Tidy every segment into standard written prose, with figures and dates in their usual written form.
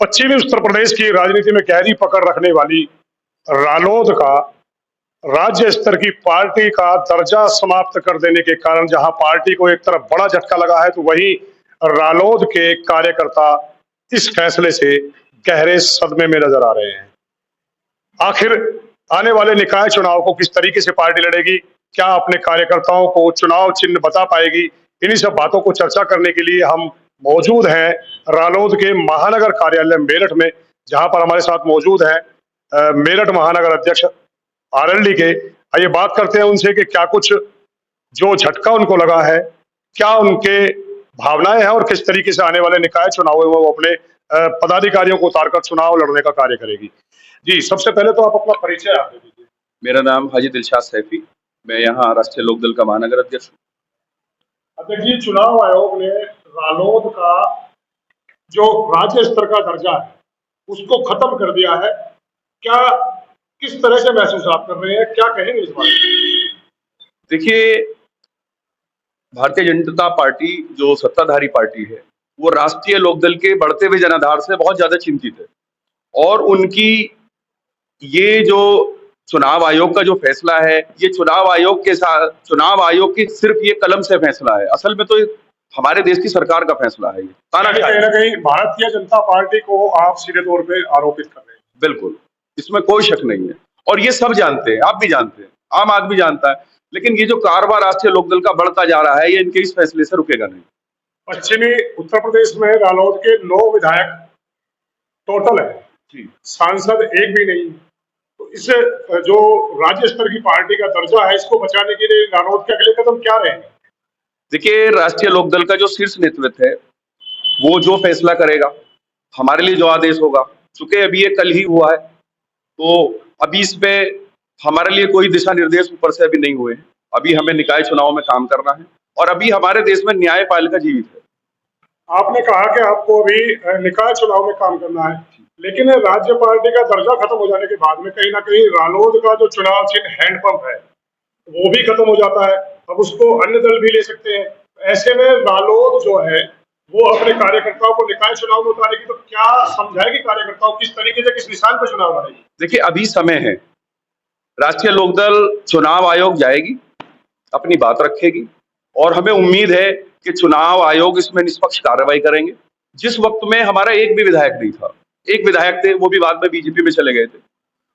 पश्चिमी उत्तर प्रदेश की राजनीति में गहरी पकड़ रखने वाली रालोद का राज्य स्तर की पार्टी का दर्जा समाप्त कर देने के कारण जहां पार्टी को एक तरफ बड़ा झटका लगा है, तो वहीं रालोद के कार्यकर्ता इस फैसले से गहरे सदमे में नजर आ रहे हैं। आखिर आने वाले निकाय चुनाव को किस तरीके से पार्टी लड़ेगी, क्या अपने कार्यकर्ताओं को चुनाव चिन्ह बता पाएगी, इन्हीं सब बातों को चर्चा करने के लिए हम मौजूद हैं रालोद के महानगर कार्यालय मेरठ में, जहां पर हमारे साथ मौजूद हैं मेरठ महानगर अध्यक्ष आरएलडी के। आइए बात करते हैं उनसे कि क्या कुछ जो झटका उनको लगा है, क्या उनके भावनाएं हैं और किस तरीके से आने वाले निकाय चुनावों में वो अपने पदाधिकारियों को उतारकर चुनाव लड़ने का कार्य करेगी। जी, सबसे पहले तो आप अपना परिचय आप दे दीजिए। मेरा नाम हाजी दिलशाद सैफी, मैं यहाँ राष्ट्रीय लोकदल का महानगर अध्यक्ष हूँ। अध्यक्ष जी, चुनाव आयोग ने रालोद का जो राज्य स्तर का दर्जा है उसको खत्म कर दिया है। क्या किस तरह से महसूस आप कर रहे हैं, क्या कहेंगे इस बारे में? देखिए, भारतीय जनता पार्टी जो सत्ताधारी पार्टी है वो राष्ट्रीय लोकदल के बढ़ते हुए जनाधार से बहुत ज्यादा चिंतित है, और उनकी ये जो चुनाव आयोग का जो फैसला है, ये चुनाव आयोग की सिर्फ ये कलम से फैसला है। असल में तो हमारे देश की सरकार का फैसला है। ये कहीं ना कहीं भारतीय जनता पार्टी को आप सीधे तौर पे आरोपित कर रहे हैं। बिल्कुल, इसमें कोई शक नहीं है, और ये सब जानते हैं, आप भी जानते हैं, आम आदमी जानता है। लेकिन ये जो कारवां राष्ट्रीय लोकदल का बढ़ता जा रहा है, ये इनके इस फैसले से रुकेगा नहीं। पश्चिमी उत्तर प्रदेश में रालोद के 9 विधायक टोटल है जी, सांसद एक भी नहीं। तो इस जो राज्य स्तर की पार्टी का दर्जा है, इसको बचाने के लिए रालोद के अगले कदम क्या रहेंगे? देखिए, राष्ट्रीय लोकदल का जो शीर्ष नेतृत्व है वो जो फैसला करेगा, हमारे लिए जो आदेश होगा, चूंकि अभी ये कल ही हुआ है, तो अभी इस पे हमारे लिए कोई दिशा निर्देश ऊपर से अभी नहीं हुए हैं। अभी हमें निकाय चुनाव में काम करना है, और अभी हमारे देश में न्यायपालिका जीवित है। आपने कहा कि आपको अभी निकाय चुनाव में काम करना है, लेकिन राज्य पार्टी का दर्जा खत्म हो जाने के बाद में कहीं ना कहीं रालोद का जो चुनाव चिन्ह हैंडपंप है वो भी खत्म हो जाता है। अब उसको अन्य दल भी ले सकते हैं। ऐसे में रालोद जो है वो अपने कार्यकर्ताओं को निकाय चुनाव में उतारेगी, तो क्या समझाएगी कार्यकर्ताओं किस तरीके से, किस निशान पर चुनाव लड़ेगी? देखिए, अभी समय है, राष्ट्रीय लोकदल चुनाव आयोग जाएगी, अपनी बात रखेगी, और हमें उम्मीद है कि चुनाव आयोग इसमें निष्पक्ष कार्रवाई करेंगे। जिस वक्त में हमारा एक भी विधायक नहीं था, एक विधायक थे, वो भी बाद में बीजेपी में चले गए थे,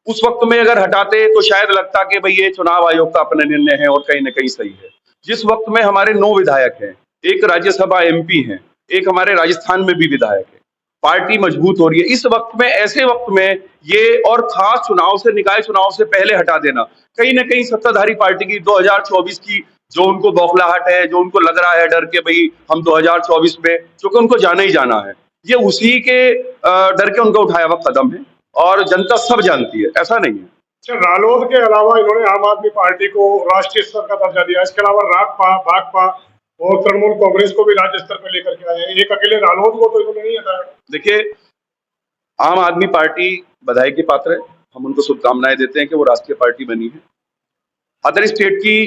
उस वक्त में अगर हटाते तो शायद लगता कि भाई ये चुनाव आयोग का अपना निर्णय है और कहीं ना कहीं सही है। जिस वक्त में हमारे 9 विधायक हैं, एक राज्यसभा एमपी हैं, एक हमारे राजस्थान में भी विधायक है, पार्टी मजबूत हो रही है। इस वक्त में, ऐसे वक्त में ये, और खास चुनाव से, निकाय चुनाव से पहले हटा देना, कहीं ना कहीं सत्ताधारी पार्टी की 2024 की जो उनको बौखलाहट है, जो उनको लग रहा है डर के भाई हम 2024 में, क्योंकि उनको जाना ही जाना है, ये उसी के डर के उनका उठाया हुआ कदम है, और जनता सब जानती है, ऐसा नहीं है। अच्छा, रालोद के अलावा इन्होंने आम आदमी पार्टी को राष्ट्रीय स्तर का दर्जा दिया, इसके अलावा रागपा, भाकपा और तृणमूल कांग्रेस को भी राज्य स्तर पर लेकर के आए हैं, एक अकेले रालोद को तो इन्होंने नहीं हटाया। देखिए, आम आदमी पार्टी बधाई के पात्र है, हम उनको शुभकामनाएं देते हैं कि वो राष्ट्रीय पार्टी बनी है। अदर स्टेट की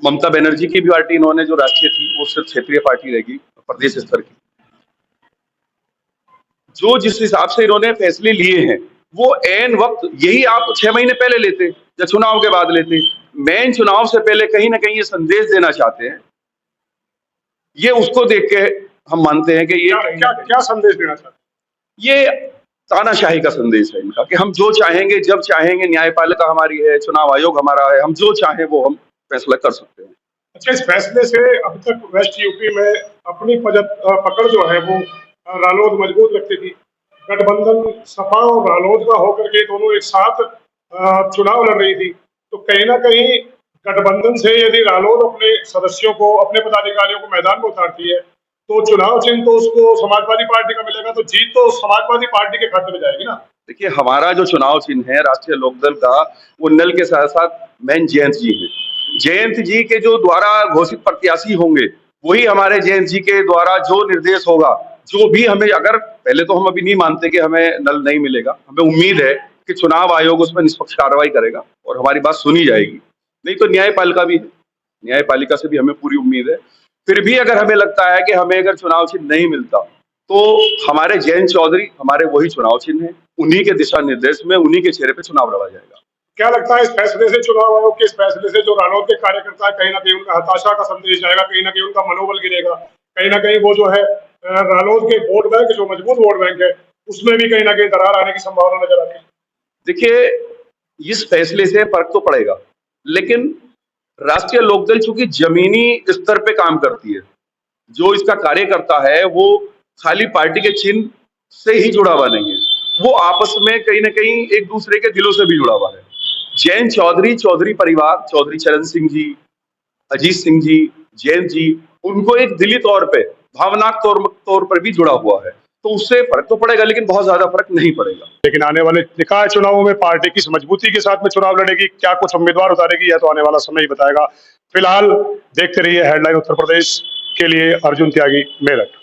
ममता बनर्जी की भी पार्टी इन्होंने जो राष्ट्रीय थी वो सिर्फ क्षेत्रीय पार्टी रहेगी, प्रदेश स्तर की। जो जिस हिसाब से इन्होंने फैसले लिए हैं वो एन वक्त, यही आप 6 महीने पहले लेते या चुनाव के बाद लेते, मेन चुनाव से पहले कहीं ना कहीं ये संदेश देना चाहते हैं। ये उसको देख के हम मानते हैं कि ये क्या संदेश देना चाहते हैं? ये तानाशाही का संदेश है इनका, कि हम जो चाहेंगे जब चाहेंगे, न्यायपालिका हमारी है, चुनाव आयोग हमारा है, हम जो चाहें वो हम फैसला कर सकते हैं। अच्छा, इस फैसले से अब तक वेस्ट यूपी में अपनी पकड़ जो है वो रालोद मजबूत रखती थी। गठबंधन सपा और रालोद का होकर के दोनों एक साथ चुनाव लड़ रही थी, तो कहीं ना कहीं गठबंधन से यदि रालोद अपने सदस्यों को, अपने पदाधिकारियों को मैदान में उतारती है, तो चुनाव चिन्ह तो उसको समाजवादी पार्टी का मिलेगा, तो जीत तो समाजवादी पार्टी के खाते में जाएगी ना। देखिए, हमारा जो चुनाव चिन्ह है राष्ट्रीय लोकदल का, वो नल के साथ साथ मैन जयंत जी है। जयंत जी के जो द्वारा घोषित प्रत्याशी होंगे, वही हमारे जयंत जी के द्वारा जो निर्देश होगा, जो भी हमें, अगर पहले तो हम अभी नहीं मानते कि हमें नल नहीं मिलेगा, हमें उम्मीद है कि चुनाव आयोग उसमें निष्पक्ष कार्रवाई करेगा और हमारी बात सुनी जाएगी। नहीं तो न्यायपालिका भी है, न्यायपालिका से भी हमें पूरी उम्मीद है। फिर भी अगर हमें लगता है कि हमें अगर चुनाव चिन्ह नहीं मिलता, तो हमारे जयंत चौधरी हमारे वही चुनाव चिन्ह है, उन्हीं के दिशा निर्देश में उन्हीं के चेहरे पे चुनाव लड़ा जाएगा। क्या लगता है इस फैसले से, चुनाव आयोग के इस फैसले से जो रालोद के कार्यकर्ता है, कहीं ना कहीं उनका हताशा का संदेश जाएगा, कहीं ना कहीं उनका मनोबल गिरेगा, कहीं ना कहीं वो जो है रालोद के वोट बैंक, जो मजबूत वोट बैंक है, उसमें भी कहीं ना कहीं दरार आने की संभावना नजर आती है? देखिए, इस फैसले से फर्क तो पड़ेगा, लेकिन राष्ट्रीय लोकदल चूंकि जमीनी स्तर पे काम करती है, जो इसका कार्यकर्ता है वो खाली पार्टी के चिन्ह से ही जुड़ा हुआ नहीं है, वो आपस में कहीं ना कहीं एक दूसरे के दिलों से भी जुड़ा हुआ है। जयंत चौधरी, चौधरी परिवार, चौधरी चरण सिंह जी, अजीत सिंह जी, जयंत जी, उनको एक दिली तौर पे, भावनात्मक तौर पर भी जुड़ा हुआ है, तो उससे फर्क तो पड़ेगा, लेकिन बहुत ज्यादा फर्क नहीं पड़ेगा। लेकिन आने वाले निकाय चुनावों में पार्टी किस मजबूती के साथ में चुनाव लड़ेगी, क्या कुछ उम्मीदवार उतारेगी, यह तो आने वाला समय ही बताएगा। फिलहाल देखते रहिए हेडलाइन उत्तर प्रदेश के लिए अर्जुन त्यागी, मेरठ।